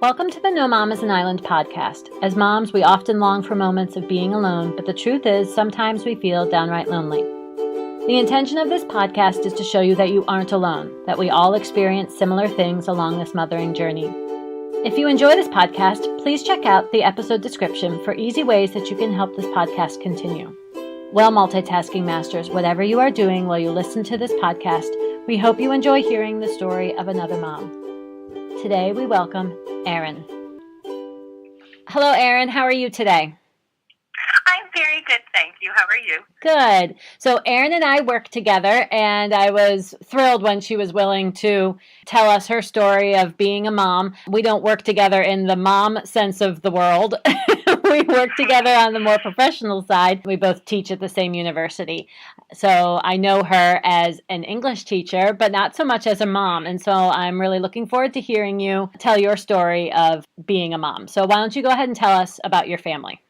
Welcome to the No Mom is an Island podcast. As moms, we often long for moments of being alone, but the truth is sometimes we feel downright lonely. The intention of this podcast is to show you that you aren't alone, that we all experience similar things along this mothering journey. If you enjoy this podcast, please check out the episode description for easy ways that you can help this podcast continue. Well, multitasking masters, whatever you are doing while you listen to this podcast, we hope you enjoy hearing the story of another mom. Today we welcome Erin. Hello, Erin. How are you today? I'm very good, thank you. How are you? Good. So Erin and I work together, and I was thrilled when she was willing to tell us her story of being a mom. We don't work together in the mom sense of the world. We work together on the more professional side. We both teach at the same university. So I know her as an English teacher, but not so much as a mom. And so I'm really looking forward to hearing you tell your story of being a mom. So why don't you go ahead and tell us about your family?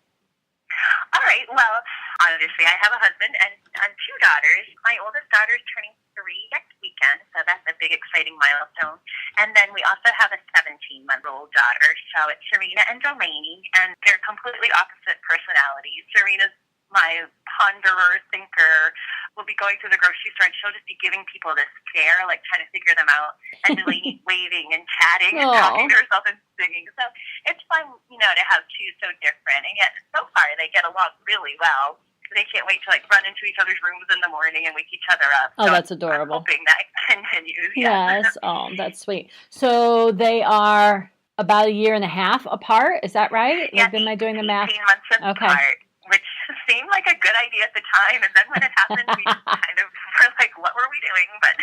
All right. Well, obviously, I have a husband and two daughters. My oldest daughter is turning 3 next weekend, so that's a big, exciting milestone. And then we also have a 17-month-old daughter. So it's Serena and Delaney, and they're completely opposite personalities. Serena's my ponderer, thinker. We'll be going to the grocery store, and she'll just be giving people this stare, like trying to figure them out. And Delaney's waving and chatting and talking to herself and singing. So it's fun, to have two so different. And yet, so far, they get along really well. They can't wait to run into each other's rooms in the morning and wake each other up. Oh, so that's adorable. I'm hoping that continues. Yes. Oh, that's sweet. So they are about a year and a half apart. Is that right? Yeah, am I doing the math? 18 months apart, which seemed like a good idea at the time. And then when it happened, we just kind of were like, what were we doing? But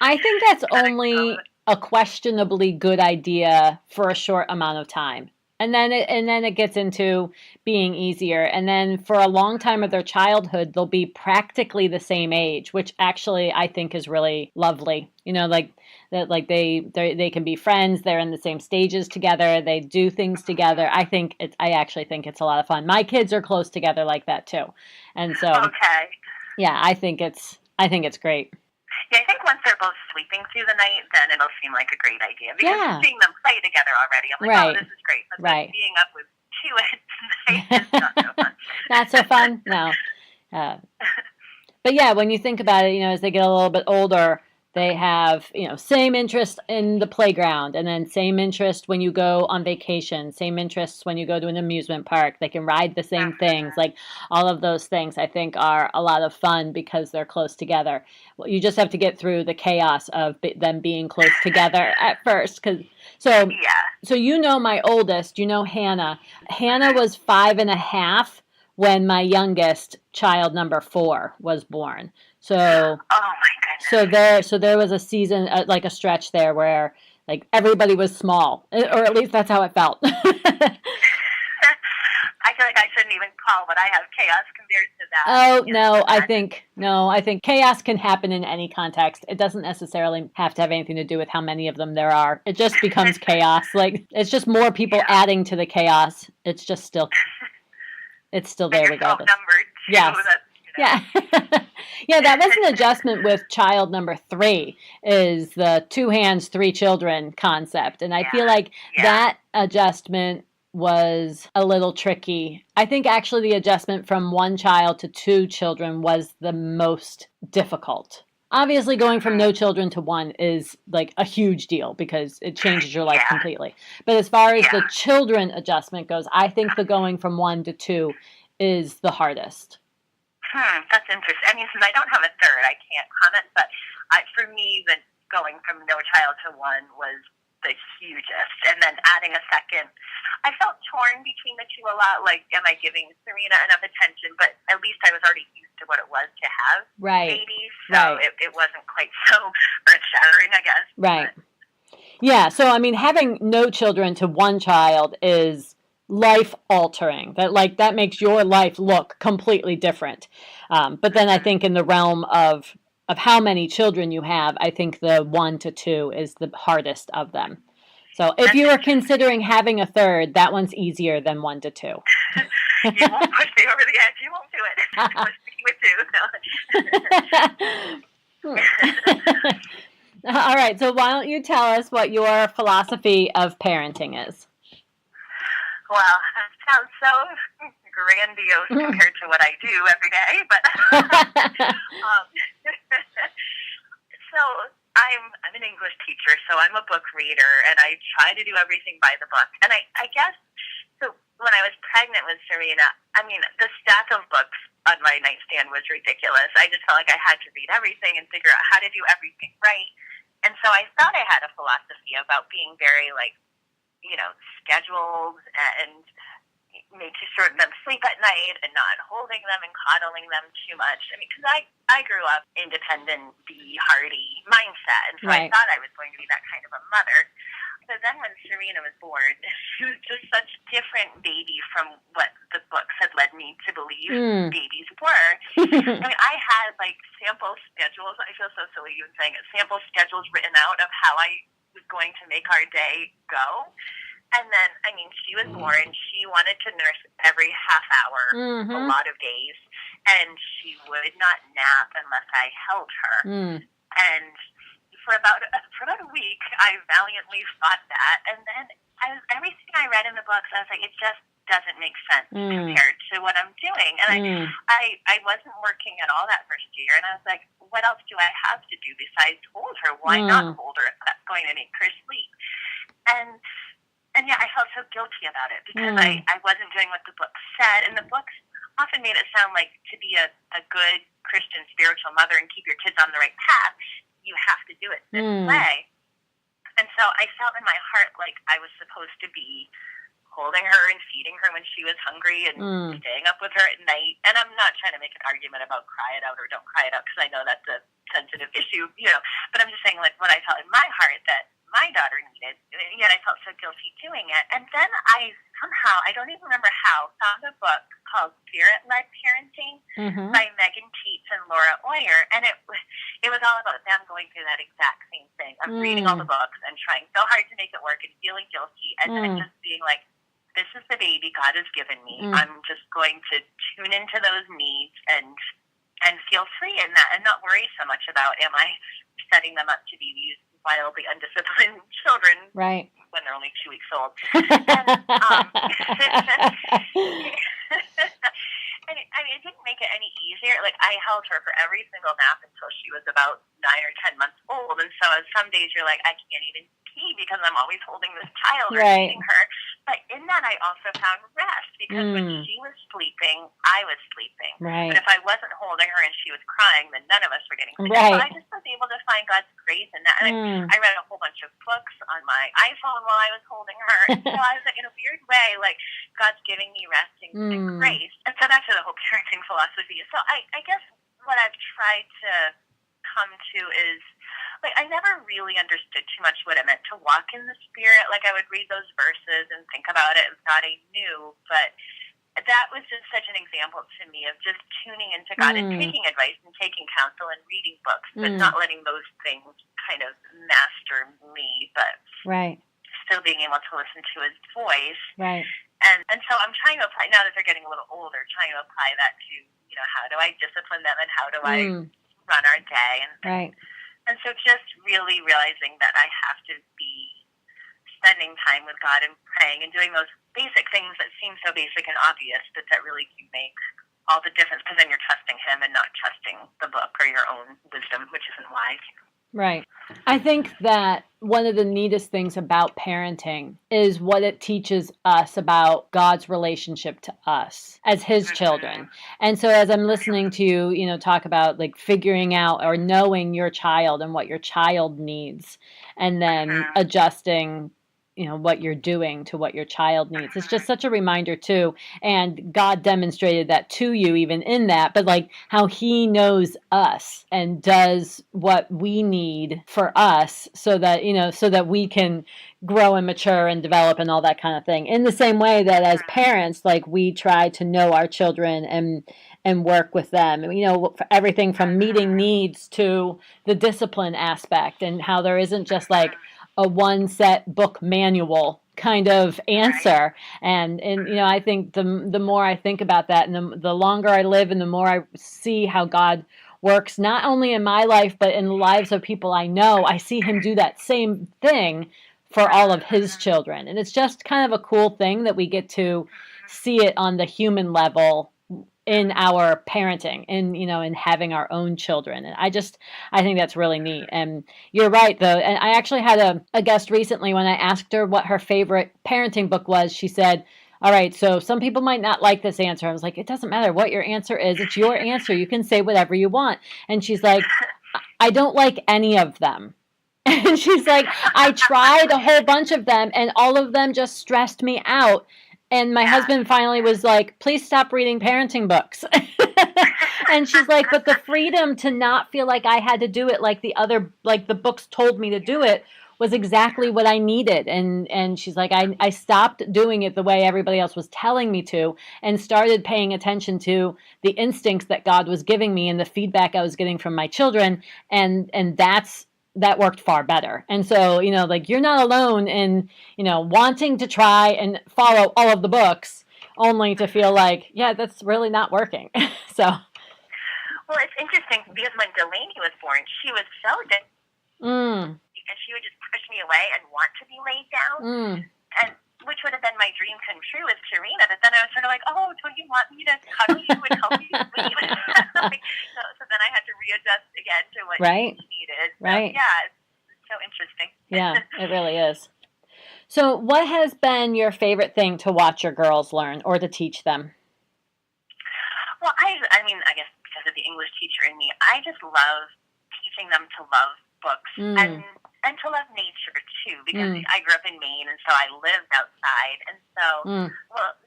I think that's only a questionably good idea for a short amount of time. And then it gets into being easier. And then for a long time of their childhood, they'll be practically the same age, which actually I think is really lovely. They can be friends. They're in the same stages together. They do things together. I actually think it's a lot of fun. My kids are close together like that too. And so, yeah, I think it's great. Yeah, I think once they're both sleeping through the night, then it'll seem like a great idea. Because seeing them play together already, I'm like, oh, this is great. But being up with two at night is not so fun. Not so fun? No. But yeah, when you think about it, as they get a little bit older, they have, same interest in the playground, and then same interest when you go on vacation, same interests when you go to an amusement park. They can ride the same things. Like all of those things, I think, are a lot of fun because they're close together. Well, you just have to get through the chaos of them being close together at first. So my oldest, Hannah. Hannah was 5.5 when my youngest child, number 4, was born. So, oh my goodness. So there was a season, like a stretch there where like everybody was small, or at least that's how it felt. I feel like I shouldn't even call what I have chaos compared to that. Oh, I think chaos can happen in any context. It doesn't necessarily have to have anything to do with how many of them there are. It just becomes chaos. Like it's just more people adding to the chaos. It's just still there regardless. Yes. Yeah. Yeah, that was an adjustment with child number 3, is the 2 hands, 3 children concept. And I feel like that adjustment was a little tricky. I think actually the adjustment from 1 child to 2 children was the most difficult. Obviously, going from no children to 1 is like a huge deal because it changes your life completely. But as far as the children adjustment goes, I think the going from 1 to 2 is the hardest. That's interesting. I mean, since I don't have a third, I can't comment. But for me, the going from no child to 1 was the hugest. And then adding a second, I felt torn between the two a lot. Like, am I giving Serena enough attention? But at least I was already used to what it was to have babies. So it wasn't quite so earth-shattering, I guess. Right. But. Yeah. So, I mean, having no children to 1 child is life altering. That makes your life look completely different. But then I think in the realm of how many children you have, I think the 1 to 2 is the hardest of them. So if you were considering having a third, that one's easier than 1 to 2. You won't push me over the edge. You won't do it. Push me with 2. All right, so why don't you tell us what your philosophy of parenting is? Well, that sounds so grandiose compared to what I do every day, but um, so I'm an English teacher, so I'm a book reader, and I try to do everything by the book. And I guess so. When I was pregnant with Serena, I mean, the stack of books on my nightstand was ridiculous. I just felt like I had to read everything and figure out how to do everything right. And so I thought I had a philosophy about being very, like, scheduled and making sure them sleep at night and not holding them and coddling them too much. I mean, because I grew up independent, be hardy mindset, and so I thought I was going to be that kind of a mother. So then when Serena was born, she was just such a different baby from what the books had led me to believe babies were. I mean, I had, like, sample schedules. I feel so silly even saying it. Sample schedules written out of how I was going to make our day go. And then, I mean, she was born. She wanted to nurse every half hour, a lot of days. And she would not nap unless I held her. And for about a week, I valiantly fought that. And then everything I read in the books, I was like, it just doesn't make sense compared to what I'm doing. And I wasn't working at all that first year. And I was like, what else do I have to do besides hold her? Why not hold her if that's going to make her sleep? And yeah, I felt so guilty about it because I wasn't doing what the book said. And the books often made it sound like to be a good Christian spiritual mother and keep your kids on the right path, you have to do it this way. And so I felt in my heart like I was supposed to be holding her and feeding her when she was hungry and staying up with her at night. And I'm not trying to make an argument about cry it out or don't cry it out because I know that's a sensitive issue, but I'm just saying, like, what I felt in my heart that my daughter needed, and yet I felt so guilty doing it. And then I somehow, I don't even remember how, found a book called Spirit-Led Parenting by Megan Tietz and Oyer, and it was all about them going through that exact same thing. I'm reading all the books and trying so hard to make it work and feeling guilty, and then just being like, this is the baby God has given me. I'm just going to tune into those needs and feel free in that and not worry so much about, am I setting them up to be used wildly undisciplined children when they're only 2 weeks old. And I mean, it didn't make it any easier. Like, I held her for every single nap until she was about 9 or 10 months old. And so some days you're like, I can't even pee because I'm always holding this child or feeding her. But in that, I also found rest because when she was sleeping, I was sleeping. But if I wasn't holding her and she was crying, then none of us were getting sleep. So I just was able to find God's grace in that. And I read a whole bunch of books on my iPhone while I was holding her. And so I was like, in a weird way, like, God's giving me rest and grace. And so that's the whole parenting philosophy. So I guess what I've tried to come to is, like, I never really understood too much what it meant to walk in the Spirit. Like, I would read those verses and think about it and thought I knew, but that was just such an example to me of just tuning into God and taking advice and taking counsel and reading books, but not letting those things kind of master me, but still being able to listen to His voice. And so I'm trying to apply, now that they're getting a little older, trying to apply that to, how do I discipline them and how do I run our day? And so just really realizing that I have to be spending time with God and praying and doing those basic things that seem so basic and obvious, but that really do make all the difference because then you're trusting Him and not trusting the book or your own wisdom, which isn't wise. I think that one of the neatest things about parenting is what it teaches us about God's relationship to us as His children. And so as I'm listening to you, talk about, like, figuring out or knowing your child and what your child needs and then adjusting what you're doing to what your child needs. It's just such a reminder too. And God demonstrated that to you even in that, but like how He knows us and does what we need for us so that, so that we can grow and mature and develop and all that kind of thing. In the same way that as parents, like, we try to know our children and work with them, for everything from meeting needs to the discipline aspect and how there isn't just like a one set book manual kind of answer. And I think the more I think about that and the longer I live and the more I see how God works not only in my life, but in the lives of people I know. I see him do that same thing for all of his children. And it's just kind of a cool thing that we get to see it on the human level in our parenting and, in having our own children. And I think that's really neat. And you're right, though. And I actually had a guest recently when I asked her what her favorite parenting book was. She said, all right, so some people might not like this answer. I was like, it doesn't matter what your answer is. It's your answer. You can say whatever you want. And she's like, I don't like any of them. And she's like, I tried a whole bunch of them and all of them just stressed me out. And my husband finally was like, please stop reading parenting books. And she's like, but the freedom to not feel like I had to do it like the books told me to do it was exactly what I needed. And she's like, I stopped doing it the way everybody else was telling me to and started paying attention to the instincts that God was giving me and the feedback I was getting from my children. And that worked far better. And so, you're not alone in, wanting to try and follow all of the books only to feel like, yeah, that's really not working. So. Well, it's interesting because when Delaney was born, she was so because she would just push me away and want to be laid down. And which would have been my dream come true with Serena, but then I was sort of like, oh, don't you want me to cuddle you and help you sleep? So then I had to readjust again to what she needed. So, right. Yeah, it's so interesting. Yeah, it really is. So what has been your favorite thing to watch your girls learn or to teach them? Well, I guess because of the English teacher in me, I just love teaching them to love books and to love nature too, because I grew up in Maine and so I lived outside, and so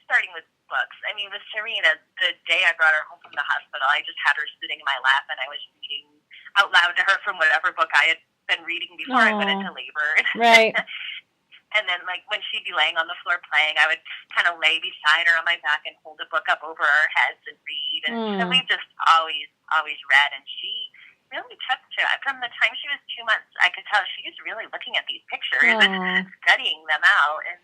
starting with books, with Serena, the day I brought her home from the hospital, I just had her sitting in my lap and I was reading out loud to her from whatever book I had been reading before I went into labor. Right. And then, when she'd be laying on the floor playing, I would kind of lay beside her on my back and hold a book up over our heads and read. And we've just always read. And she really took to it. From the time she was 2 months, I could tell she was really looking at these pictures and studying them out. And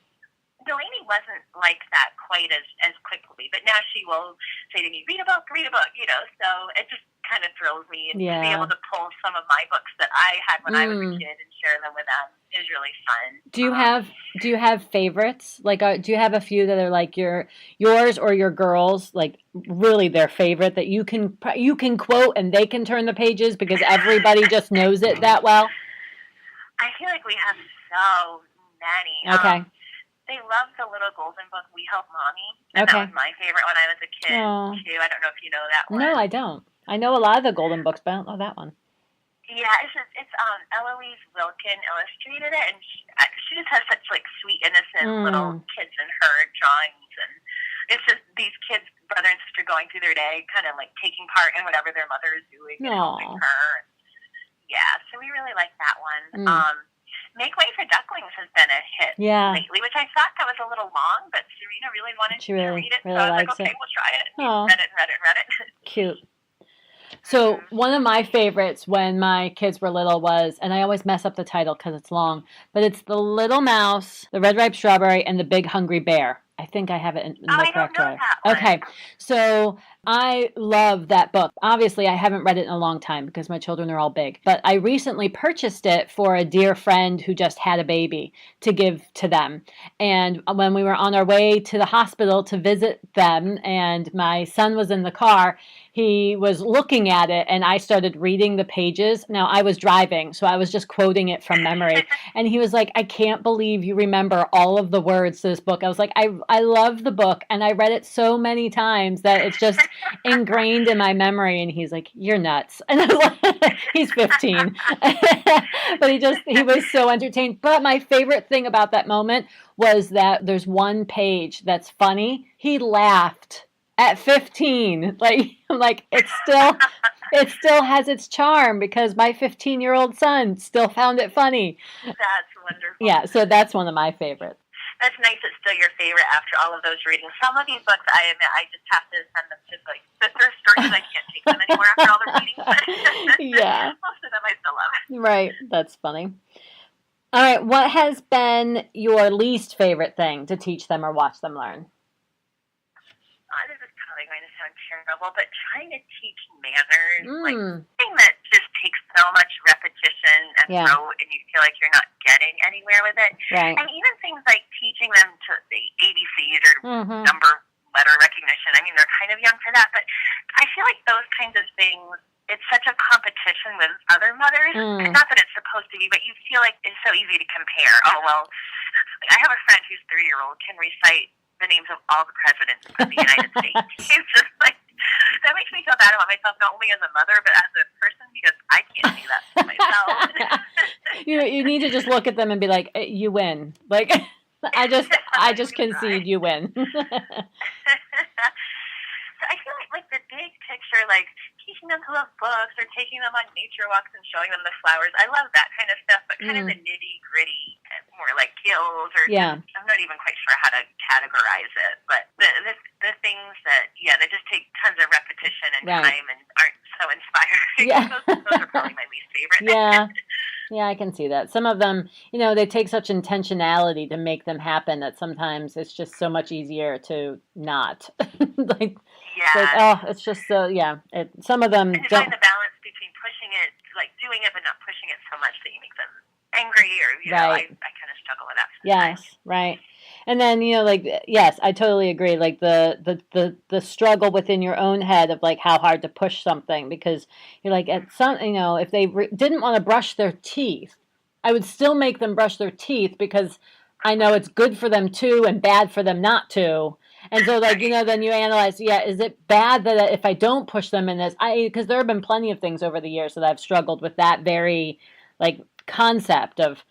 Delaney wasn't like that quite as quickly. But now she will say to me, read a book, So it just kind of thrills me. And to be able to pull some of my books that I had when I was a kid and share them with them is really fun. Do you have favorites? Like, do you have a few that are like yours or your girls, like really their favorite that you can quote and they can turn the pages because everybody just knows it that well? I feel like we have so many. Okay. They love the little golden book, We Help Mommy. And that was my favorite when I was a kid too. I don't know if you know that one. No, I don't. I know a lot of the golden books, but I don't know that one. Yeah, it's Eloise Wilkin illustrated it, and she just has such sweet, innocent little kids in her drawings, and it's just these kids, brother and sister, going through their day, kind of taking part in whatever their mother is doing and helping her. Yeah, so we really like that one. Make Way for Ducklings has been a hit lately, which I thought that was a little long, but Serena really wanted to read it, so I was like, okay, we'll try it. And read it. Cute. So one of my favorites when my kids were little was, and I always mess up the title because it's long, but it's The Little Mouse, The Red Ripe Strawberry, and The Big Hungry Bear. I think I have it in the correct order. Okay, so I love that book. Obviously, I haven't read it in a long time because my children are all big, but I recently purchased it for a dear friend who just had a baby to give to them. And when we were on our way to the hospital to visit them and my son was in the car, he was looking at it and I started reading the pages. Now, I was driving, so I was just quoting it from memory. And he was like, I can't believe you remember all of the words to this book. I was like, I love the book and I read it so many times that it's just ingrained in my memory. And he's like, you're nuts. And I was like, he's 15. But he was so entertained. But my favorite thing about that moment was that there's one page that's funny. He laughed at 15. I'm like, it still has its charm because my 15-year-old son still found it funny. That's wonderful. Yeah, so that's one of my favorites. That's nice it's still your favorite after all of those readings. Some of these books, I admit, I just have to send them to sister stories. I can't take them anymore after all the readings. Yeah. Most of them I still love. Right, that's funny. All right, what has been your least favorite thing to teach them or watch them learn? This is probably going to sound terrible, vulnerable, but trying to teach manners, like Mm. thing that just takes so much repetition and Yeah. rote, and you feel like you're not getting anywhere with it. Right. And even things like teaching them to the ABCs or Mm-hmm. number letter recognition. I mean, they're kind of young for that, but I feel like those kinds of things, it's such a competition with other mothers. Mm. Not that it's supposed to be, but you feel like it's so easy to compare. Oh, well, I have a friend whose 3-year-old can recite the names of all the presidents of the United States. It's just like, that makes me feel bad about myself, not only as a mother, but as a person, because I can't do that for myself. You need to just look at them and be like, you win. Like, I just concede you win. So I feel like the big picture, like teaching them to love books or taking them on nature walks and showing them the flowers, I love that kind of stuff, but kind of the nitty gritty, more like skills or Yeah. I'm not even quite sure how to categorize it, but the things that, that just take tons of repetition and Right. time and aren't so inspiring. Yeah. those are probably my least favorite. Yeah. Yeah, I can see that. Some of them, they take such intentionality to make them happen that sometimes it's just so much easier to not. Like, it's just so, some of them and to don't. find the balance between pushing it, like doing it, but not pushing it so much that you make them angry or, Right. I kind of struggle with that. Yes, right. And then, yes, I totally agree. Like the struggle within your own head of like how hard to push something, because you're like at some, if they didn't want to brush their teeth, I would still make them brush their teeth because I know it's good for them to and bad for them not to. And so like, then you analyze, is it bad that if I don't push them in this, because there have been plenty of things over the years that I've struggled with that very like concept of,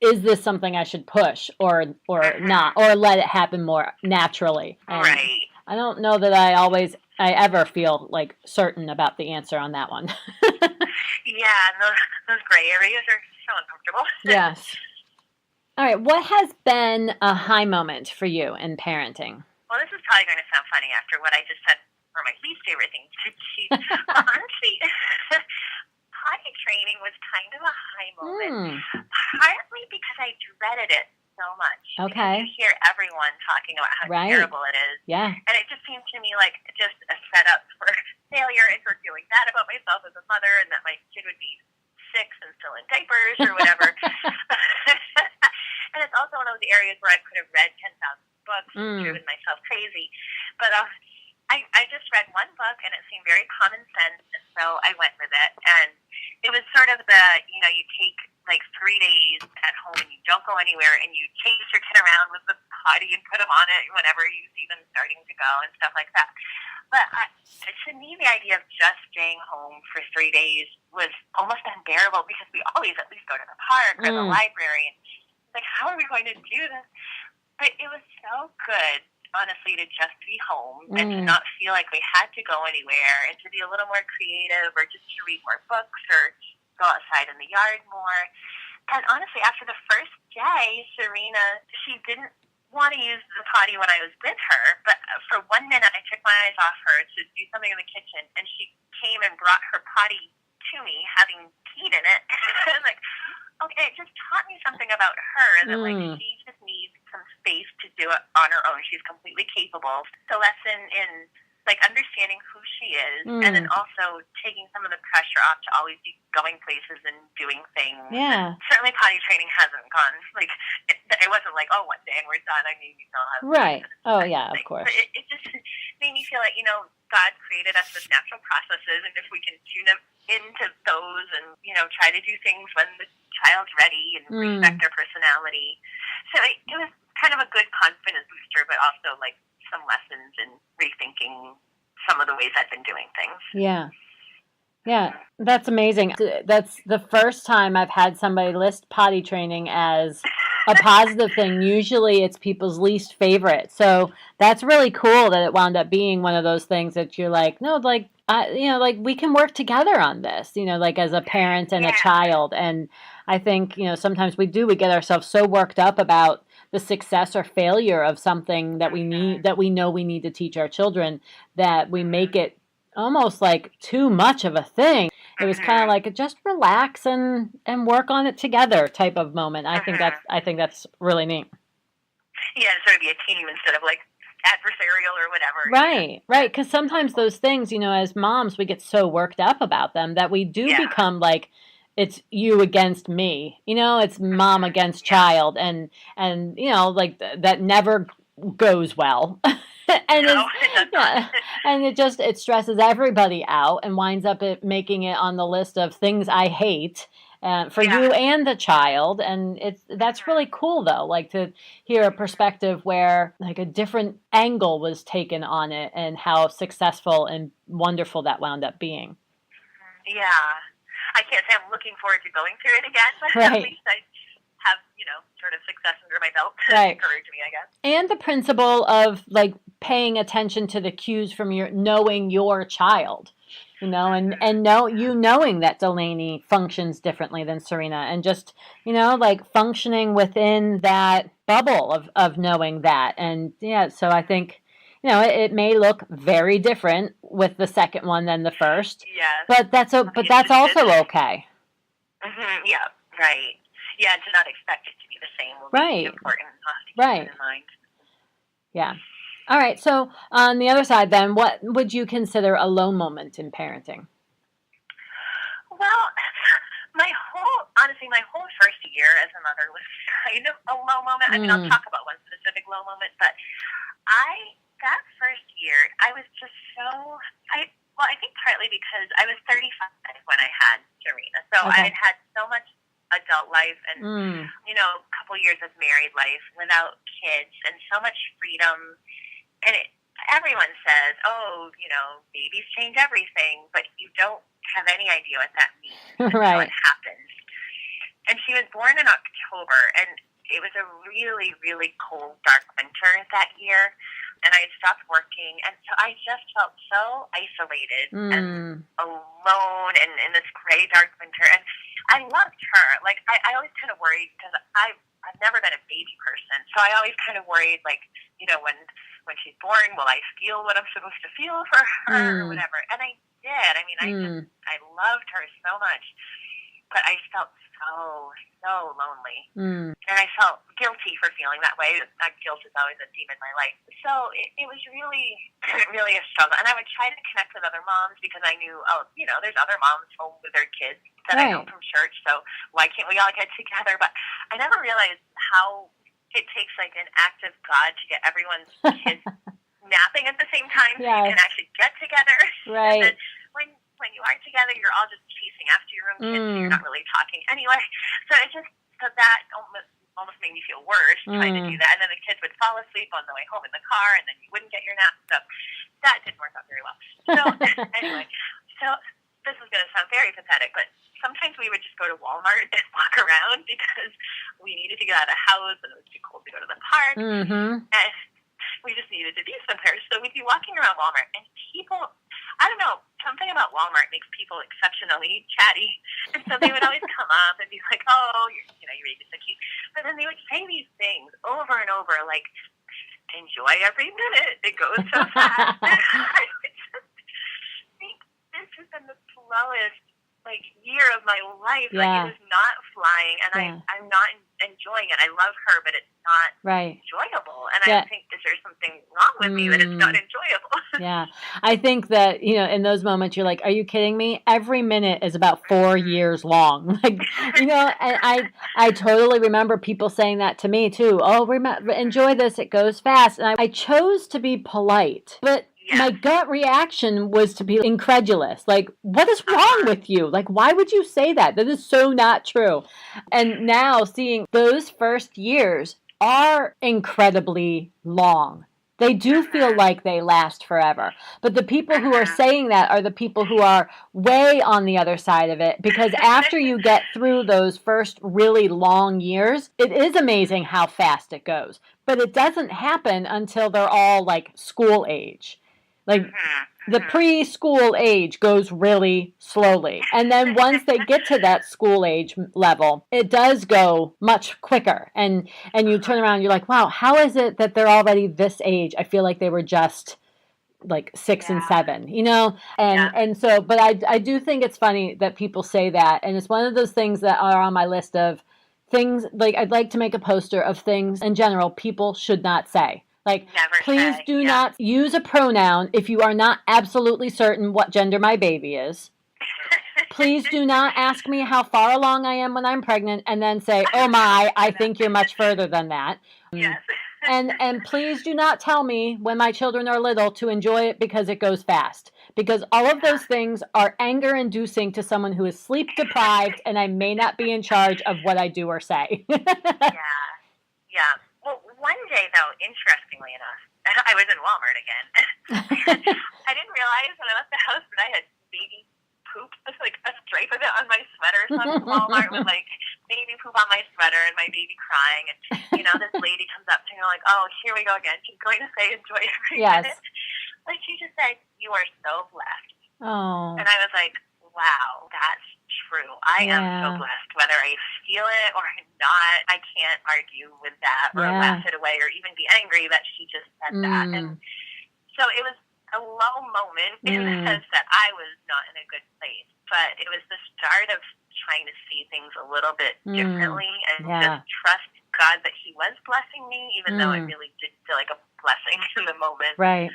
is this something I should push or not, or let it happen more naturally? And right. I don't know that I ever feel like certain about the answer on that one. Yeah, and those gray areas are so uncomfortable. Yes. All right. What has been a high moment for you in parenting? Well, this is probably going to sound funny after what I just said for my least favorite thing to teach. Honestly, potty training was kind of a high moment, partly because I dreaded it so much. Okay. Because you hear everyone talking about how terrible it is. Yeah. And it just seemed to me like just a setup for failure and for feeling bad about myself as a mother, and that my kid would be 6 and still in diapers or whatever. And it's also one of those areas where I could have read 10,000 books and driven myself crazy. But I just read one book, and it seemed very common sense, and so I went with it. And it was sort of the, you take like 3 days at home and you don't go anywhere, and you chase your kid around with the potty and put them on it whenever you see them starting to go and stuff like that. But to me, the idea of just staying home for 3 days was almost unbearable, because we always at least go to the park or the library. And like, how are we going to do this? But it was so good, honestly, to just be home and to not feel like we had to go anywhere, and to be a little more creative, or just to read more books or go outside in the yard more. And honestly, after the first day, Serena, she didn't want to use the potty when I was with her, but for 1 minute I took my eyes off her to do something in the kitchen, and she came and brought her potty to me, having peed in it. And like, okay, it just taught me something about her, that like she just needs some space to do it on her own. She's completely capable. The lesson in like understanding who she is, and then also taking some of the pressure off to always be going places and doing things. Yeah. And certainly potty training hasn't gone like it wasn't like, oh, one day and we're done. I mean, we still have right. Oh yeah, of course. But it just made me feel like God created us with natural processes, and if we can tune them into those and try to do things when the child's ready and respect their personality. So it was kind of a good confidence booster, but also like some lessons in rethinking some of the ways I've been doing things. Yeah. Yeah, that's amazing. That's the first time I've had somebody list potty training as a positive thing. Usually it's people's least favorite. So that's really cool that it wound up being one of those things that you're like, no, like, like we can work together on this, like as a parent and a child. And I think, sometimes we get ourselves so worked up about the success or failure of something that we need, that we know we need to teach our children, that we make it almost like too much of a thing. It was kind of like a just relax and work on it together type of moment. I think that's really neat. Yeah, sort of be a team instead of like adversarial or whatever. Right, right. Because sometimes those things, as moms, we get so worked up about them that we do become like, it's you against me. It's mom against child, and like that never goes well. And no, it does not. And it stresses everybody out and winds up making it on the list of things I hate. For you and the child, and that's really cool though, like to hear a perspective where like a different angle was taken on it and how successful and wonderful that wound up being. Yeah, I can't say I'm looking forward to going through it again, but right. At least I have sort of success under my belt to encourage me, I guess. And the principle of like paying attention to the cues from knowing your child. And knowing that Delaney functions differently than Serena, and just, like functioning within that bubble of knowing that. And so I think, it may look very different with the second one than the first. Yes. But that's also okay. Mm-hmm. Yeah, right. Yeah, to not expect it to be the same will be important. Right. In mind. Yeah. All right, so on the other side then, what would you consider a low moment in parenting? Well, my whole first year as a mother was kind of a low moment. I mean, I'll talk about one specific low moment, but that first year, I was just I think partly because I was 35 when I had Serena, so I had had so much adult life and, a couple years of married life without kids and so much freedom. And everyone says, babies change everything, but you don't have any idea what that means until it happens. And she was born in October, and it was a really, really cold, dark winter that year, and I had stopped working, and so I just felt so isolated and alone and in this gray, dark winter. And I loved her. Like, I always kind of worried because I've never been a baby person, so I always kind of worried, like, when she's born, will I feel what I'm supposed to feel for her or whatever? And I did. I mean, I loved her so much, but I felt so lonely. And I felt guilty for feeling that way. Guilt is always a theme in my life. So it was really, really a struggle. And I would try to connect with other moms because I knew, there's other moms home with their kids that I know from church, so why can't we all get together? But I never realized how it takes like an act of God to get everyone's kids napping at the same time so you can actually get together. Right. And then when you are together, you're all just chasing after your own kids, so you're not really talking anyway. So that almost made me feel worse trying to do that. And then the kids would fall asleep on the way home in the car, and then you wouldn't get your nap. So that didn't work out very well. So anyway, this is going to sound very pathetic, but sometimes we would just go to Walmart and walk around because we needed to get out of the house and it was too cold to go to the park. And we just needed to be somewhere. So we'd be walking around Walmart, and people, I don't know, something about Walmart makes people exceptionally chatty. And so they would always come up and be like, oh, your baby's so cute. But then they would say these things over and over, like, enjoy every minute. It goes so fast. And I would just think this has been the slowest year of my life. Like, it is not flying, and I'm not enjoying it. I love her, but it's not enjoyable. And I think, is there something wrong with me that it's not enjoyable? I think that, in those moments you're like, are you kidding me? Every minute is about 4 years long. Like, and I totally remember people saying that to me too. Oh, enjoy this. It goes fast. And I chose to be polite, but my gut reaction was to be incredulous. Like, what is wrong with you? Like, why would you say that? That is so not true. And now seeing those first years are incredibly long. They do feel like they last forever. But the people who are saying that are the people who are way on the other side of it. Because after you get through those first really long years, it is amazing how fast it goes. But it doesn't happen until they're all like school age. Like, the preschool age goes really slowly. And then once they get to that school age level, it does go much quicker. And you turn around and you're like, wow, how is it that they're already this age? I feel like they were just like 6 and 7, And so, but I do think it's funny that people say that. And it's one of those things that are on my list of things, like, I'd like to make a poster of things in general people should not say. Like, Never please say, do yeah. not use a pronoun if you are not absolutely certain what gender my baby is. Please do not ask me how far along I am when I'm pregnant and then say, oh my, I think you're much further than that. Yes. And please do not tell me when my children are little to enjoy it because it goes fast. Because all of those things are anger inducing to someone who is sleep deprived, and I may not be in charge of what I do or say. Yeah. Well, one day, though, interestingly enough, I was in Walmart again. I didn't realize when I left the house that I had baby poop, like a stripe of it on my sweater. So I'm in Walmart with like baby poop on my sweater and my baby crying. And, this lady comes up to me like, oh, here we go again. She's going to say enjoy every minute. But she just said, you are so blessed. Oh. And I was like, wow, that's true. I am so blessed. Whether I feel it or not, I can't argue with that or laugh it away or even be angry that she just said that. And so it was a low moment in the sense that I was not in a good place. But it was the start of trying to see things a little bit differently and just trust God that He was blessing me, even though it really did feel like a blessing in the moment. Right.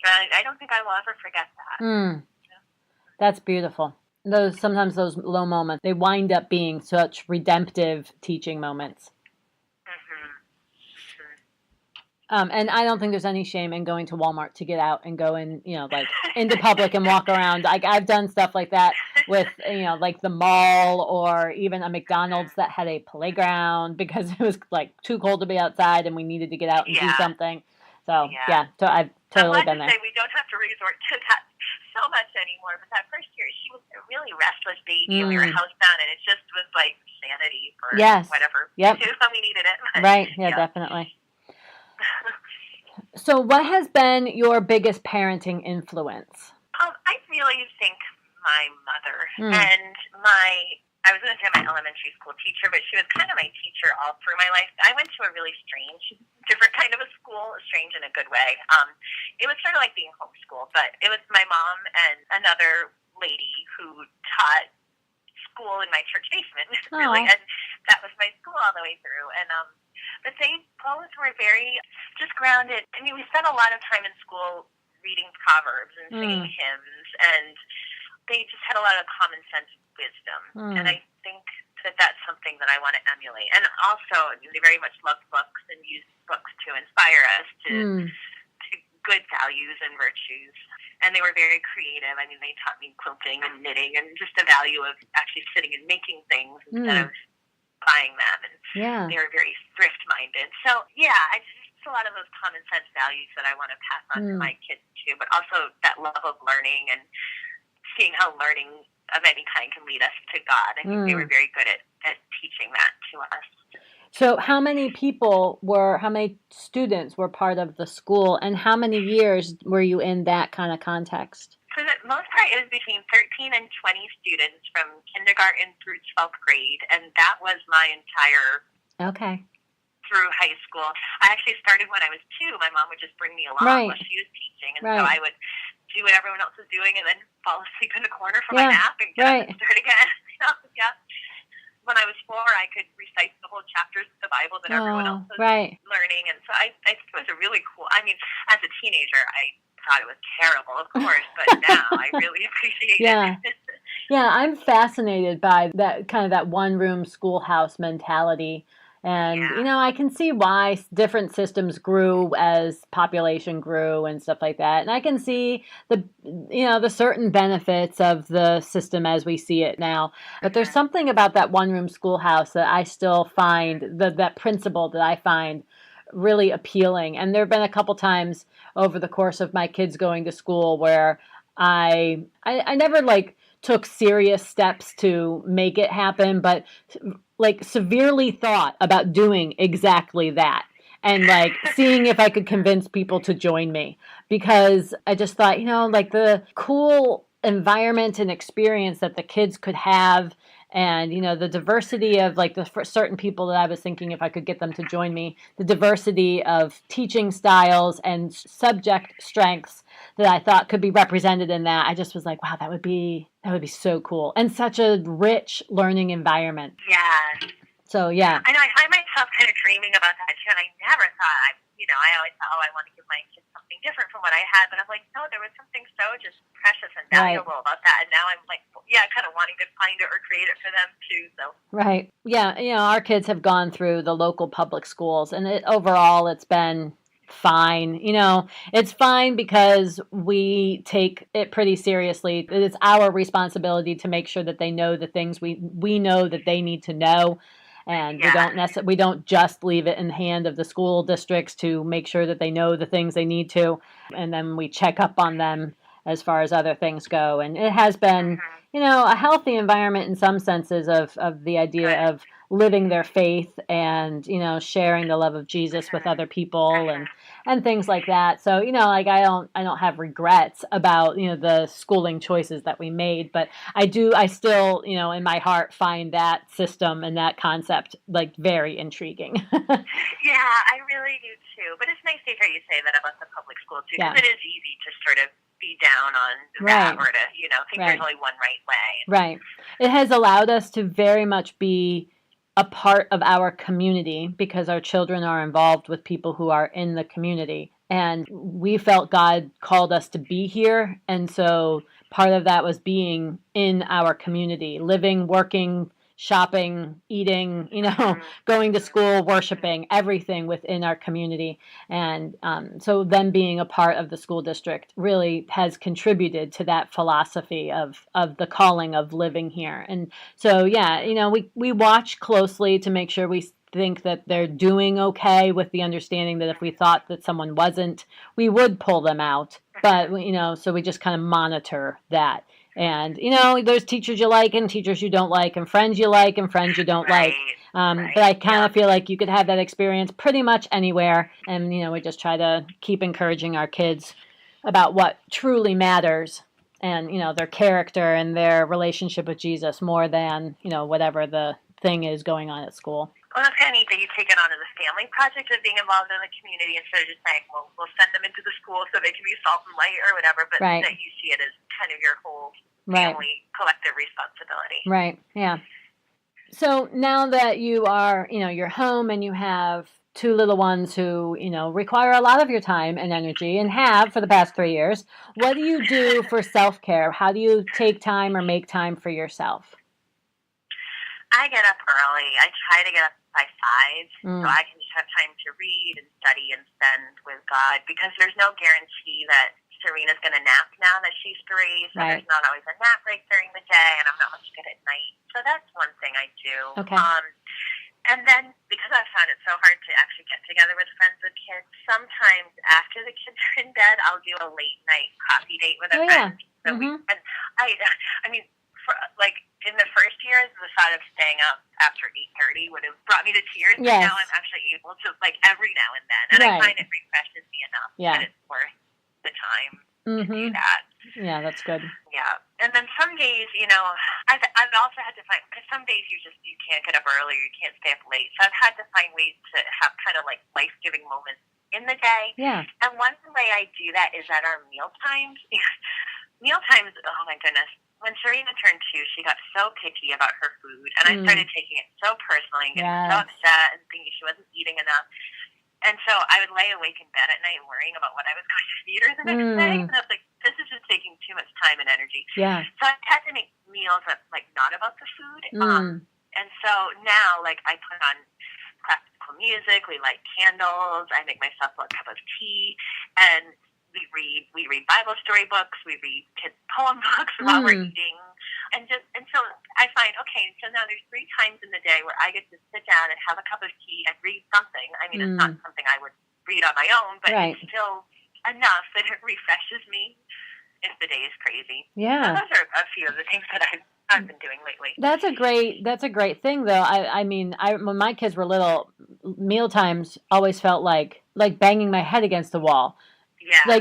I don't think I will ever forget that. That's beautiful. Sometimes those low moments, they wind up being such redemptive teaching moments. And I don't think there's any shame in going to Walmart to get out and go in, into public and walk around. I've done stuff like that with, like the mall or even a McDonald's that had a playground because it was like too cold to be outside and we needed to get out and do something. So, so I've totally been there. I'm glad to say we don't have to resort to that so much anymore. But that first year, she was a really restless baby and we were housebound and it just was like sanity for whatever we needed it. Right. Yeah, definitely. So what has been your biggest parenting influence? I really think my mother and I was going to say my elementary school teacher, but she was kind of my teacher all through my life. I went to a really strange, different kind of a school, strange in a good way. It was sort of like being homeschooled, but it was my mom and another lady who taught school in my church basement, really, and that was my school all the way through. And but they both were very just grounded. I mean, we spent a lot of time in school reading Proverbs and singing hymns, and they just had a lot of common sense wisdom. And I think that that's something that I want to emulate. And also, they very much loved books and used books to inspire us to good values and virtues. And they were very creative. I mean, they taught me quilting and knitting and just the value of actually sitting and making things instead of buying them. And they were very thrift-minded. So, just a lot of those common sense values that I want to pass on to my kids too, but also that love of learning and seeing how learning of any kind can lead us to God. I think they were very good at teaching that to us. So how many students were part of the school, and how many years were you in that kind of context? For the most part, it was between 13 and 20 students from kindergarten through 12th grade, and that was my entire through high school. I actually started when I was 2. My mom would just bring me along while she was teaching, and so I would do what everyone else was doing and then fall asleep in the corner for my nap and get up and start again. When I was 4, I could recite the whole chapters of the Bible that everyone else was learning, and so I think it was a really cool. I mean, as a teenager, I thought it was terrible, of course, but now I really appreciate it. Yeah, I'm fascinated by that kind of that one-room schoolhouse mentality. And, I can see why different systems grew as population grew and stuff like that. And I can see the certain benefits of the system as we see it now. But there's something about that one-room schoolhouse that I still find, that principle that I find really appealing. And there have been a couple times over the course of my kids going to school where I never took serious steps to make it happen, but severely thought about doing exactly that and seeing if I could convince people to join me, because I just thought, the cool environment and experience that the kids could have, and the diversity of the certain people that I was thinking if I could get them to join me, the diversity of teaching styles and subject strengths that I thought could be represented in that. I just was like, wow, that would be so cool, and such a rich learning environment. Yeah. So, yeah. I know I find myself kind of dreaming about that too, and I never thought, I always thought, I want to give my kids something different from what I had, but I'm like, no, there was something so just precious and valuable about that, and now I'm like, kind of wanting to find it or create it for them too. So. Right. Yeah. Our kids have gone through the local public schools, and overall it's been fine. It's fine because we take it pretty seriously. It's our responsibility to make sure that they know the things we know that they need to know. And we don't just leave it in the hand of the school districts to make sure that they know the things they need to. And then we check up on them as far as other things go. And it has been, a healthy environment in some senses of the idea of living their faith and, sharing the love of Jesus with other people and things like that. So, I don't have regrets about, the schooling choices that we made, but I still, in my heart find that system and that concept like very intriguing. Yeah, I really do too. But it's nice to hear you say that about the public school too, because it is easy to sort of be down on that or to, think there's only one right way. Right. It has allowed us to very much be a part of our community because our children are involved with people who are in the community. And we felt God called us to be here. And so part of that was being in our community, living, working, shopping, eating, going to school, worshiping, everything within our community. And so them being a part of the school district really has contributed to that philosophy of the calling of living here. And so, we watch closely to make sure we think that they're doing okay, with the understanding that if we thought that someone wasn't, we would pull them out. But, so we just kind of monitor that. And, there's teachers you like and teachers you don't like and friends you like and friends you don't like. But I kind of feel like you could have that experience pretty much anywhere. And, we just try to keep encouraging our kids about what truly matters and, their character and their relationship with Jesus more than, whatever the thing is going on at school. Well, that's kind of neat that you take it on as a family project of being involved in the community instead of just saying, well, we'll send them into the school so they can be salt and light or whatever, but that you see it as kind of your whole family collective responsibility. Right, yeah. So now that you are, you're home and you have two little ones who, require a lot of your time and energy and have for the past 3 years, what do you do for self-care? How do you take time or make time for yourself? I get up early. I try to get up by 5 so I can just have time to read and study and spend with God, because there's no guarantee that Serena's going to nap now that she's 3, so there's not always a nap break during the day, and I'm not much good at night. So that's one thing I do. Okay. And then, because I've found it so hard to actually get together with friends with kids, sometimes after the kids are in bed, I'll do a late night coffee date with a friend. So and I mean, in the first years, the thought of staying up after 8:30 would have brought me to tears. But now I'm actually able to, every now and then. And I find it refreshes me enough that it's worth the time to do that. Yeah, that's good. Yeah. And then some days, I've also had to find, because some days you can't get up early, or you can't stay up late. So I've had to find ways to have kind of life-giving moments in the day. Yeah. And one way I do that is at our meal times. Meal times, oh my goodness. When Serena turned 2, she got so picky about her food, and I started taking it so personally and getting so upset and thinking she wasn't eating enough. And so I would lay awake in bed at night worrying about what I was going to feed her the next day. And I was like, this is just taking too much time and energy. Yeah. So I had to make meals that, not about the food. And so now, I put on classical music, we light candles, I make myself a cup of tea, and we read Bible story books, we read kids poem books while we're eating, and so I find, okay, so now there's 3 times in the day where I get to sit down and have a cup of tea and read something. I mean, it's not something I would read on my own, but it's still enough that it refreshes me if the day is crazy. Yeah, so those are a few of the things that I've been doing lately. That's a great thing, though. I mean, when my kids were little, meal times always felt like banging my head against the wall. Yeah.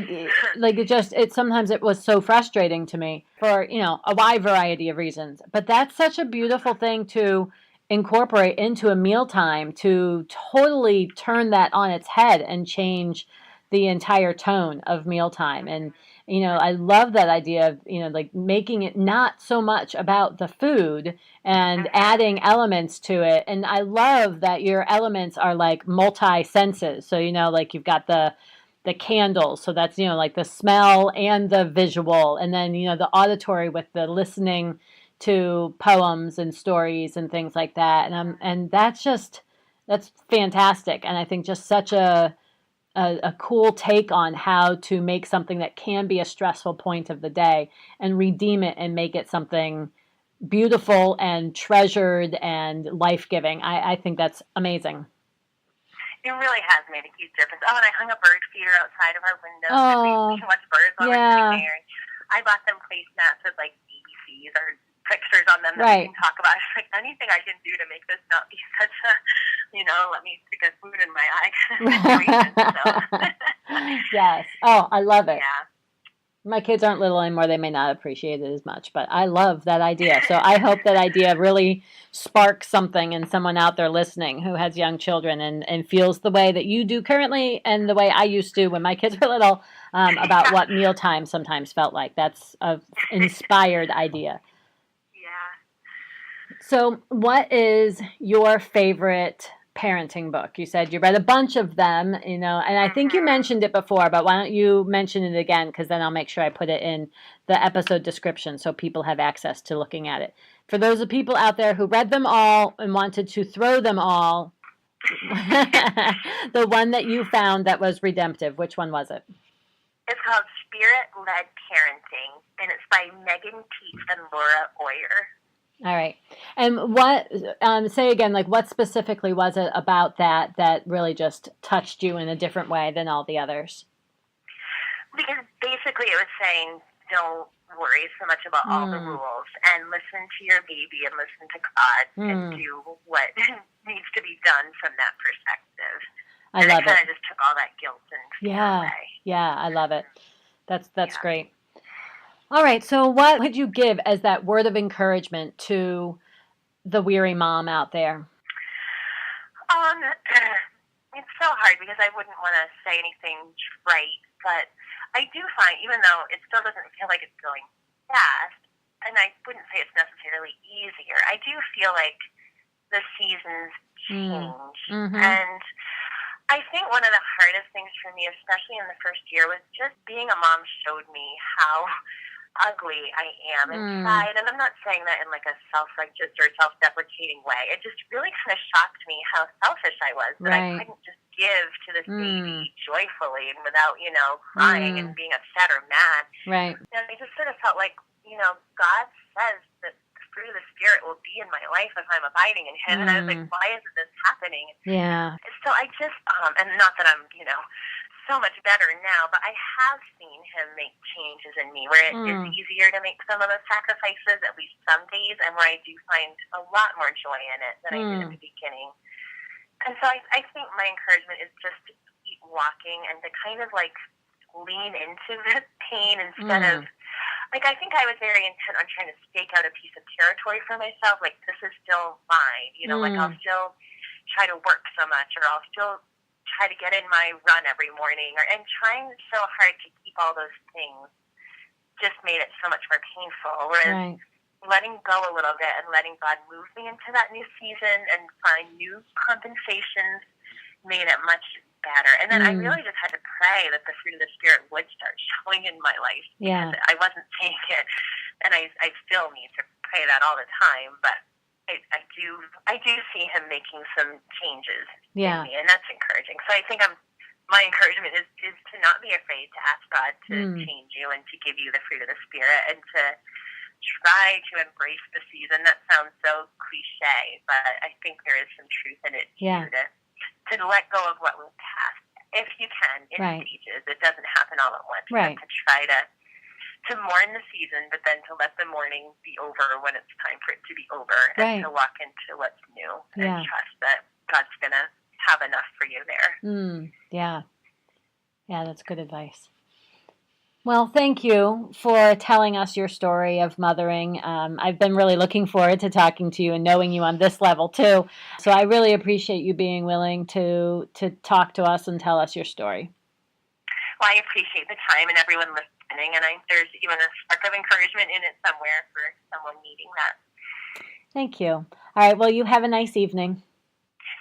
Sometimes it was so frustrating to me for, a wide variety of reasons. But that's such a beautiful thing to incorporate into a mealtime, to totally turn that on its head and change the entire tone of mealtime and I love that idea of, like making it not so much about the food and adding elements to it. And I love that your elements are like multi-senses. So, like you've got the candles. So that's, like the smell and the visual. And then, the auditory with the listening to poems and stories and things like that. And that's fantastic. And I think just such a cool take on how to make something that can be a stressful point of the day and redeem it and make it something beautiful and treasured and life-giving. I think that's amazing. It really has made a huge difference. Oh, and I hung a bird feeder outside of our window. Oh, we can watch birds while we're sitting there. I bought them placemats with like BBCs or pictures on them that we can talk about. It's like anything I can do to make this not be such a, let me stick a food in my eye kind of situation. So. Yes. Oh, I love it. Yeah. My kids aren't little anymore. They may not appreciate it as much, but I love that idea. So I hope that idea really sparks something in someone out there listening who has young children and feels the way that you do currently and the way I used to when my kids were little, about what mealtime sometimes felt like. That's an inspired idea. Yeah. So what is your favorite parenting book? You said you read a bunch of them, and I think you mentioned it before, but why don't you mention it again? Because then I'll make sure I put it in the episode description so people have access to looking at it. For those of people out there who read them all and wanted to throw them all, the one that you found that was redemptive, which one was it? It's called Spirit-Led Parenting, and it's by Megan Tietz and Laura Oyer. All right. And what, say again, like what specifically was it about that really just touched you in a different way than all the others? Because basically it was saying, don't worry so much about all the rules and listen to your baby and listen to God and do what needs to be done from that perspective. I love it. Kind of just took all that guilt and fear away. Yeah, I love it. That's great. All right, so what would you give as that word of encouragement to the weary mom out there? It's so hard because I wouldn't want to say anything trite, but I do find, even though it still doesn't feel like it's going fast, and I wouldn't say it's necessarily easier, I do feel like the seasons change. And I think one of the hardest things for me, especially in the first year, was just being a mom showed me how ugly I am inside. And I'm not saying that in like a self-righteous or self-deprecating way. It just really kind of shocked me how selfish I was, that I couldn't just give to this baby joyfully and without, crying and being upset or mad. Right. And I just sort of felt like, God says that the fruit of the Spirit will be in my life if I'm abiding in Him. And I was like, why isn't this happening? Yeah. So I just, and not that I'm, so much better now, but I have seen Him make changes in me where it is easier to make some of those sacrifices, at least some days, and where I do find a lot more joy in it than I did at the beginning. And so I think my encouragement is just to keep walking and to kind of like lean into the pain instead of, like, I think I was very intent on trying to stake out a piece of territory for myself, like, this is still mine, like I'll still try to work so much, or I'll still try to get in my run every morning, and trying so hard to keep all those things just made it so much more painful. Whereas letting go a little bit and letting God move me into that new season and find new compensations made it much better. And then I really just had to pray that the fruit of the Spirit would start showing in my life. Yeah. I wasn't seeing it, and I still need to pray that all the time, but I do see Him making some changes in me, and that's encouraging. So I think my encouragement is to not be afraid to ask God to change you and to give you the fruit of the Spirit, and to try to embrace the season. That sounds so cliche, but I think there is some truth in it too, to let go of what was past, if you can, in stages. It doesn't happen all at once. But to try to mourn the season, but then to let the mourning be over when it's time for it to be over, and to walk into what's new and trust that God's going to have enough for you there. Yeah, that's good advice. Well, thank you for telling us your story of mothering. I've been really looking forward to talking to you and knowing you on this level too. So I really appreciate you being willing to talk to us and tell us your story. Well, I appreciate the time and everyone listening, and there's even a spark of encouragement in it somewhere for someone needing that. Thank you. All right, well, you have a nice evening.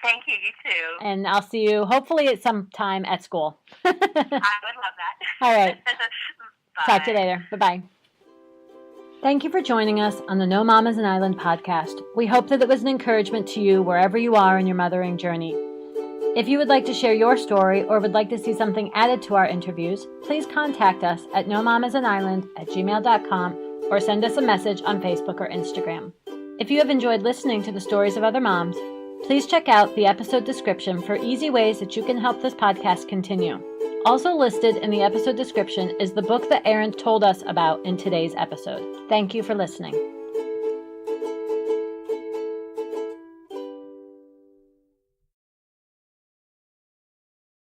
Thank you, you too. And I'll see you hopefully at some time at school. I would love that. All right. Bye. Talk to you later. Bye-bye. Thank you for joining us on the No Mamas an Island podcast. We hope that it was an encouragement to you wherever you are in your mothering journey. If you would like to share your story or would like to see something added to our interviews, please contact us at nomamasanisland@gmail.com or send us a message on Facebook or Instagram. If you have enjoyed listening to the stories of other moms, please check out the episode description for easy ways that you can help this podcast continue. Also listed in the episode description is the book that Erin told us about in today's episode. Thank you for listening.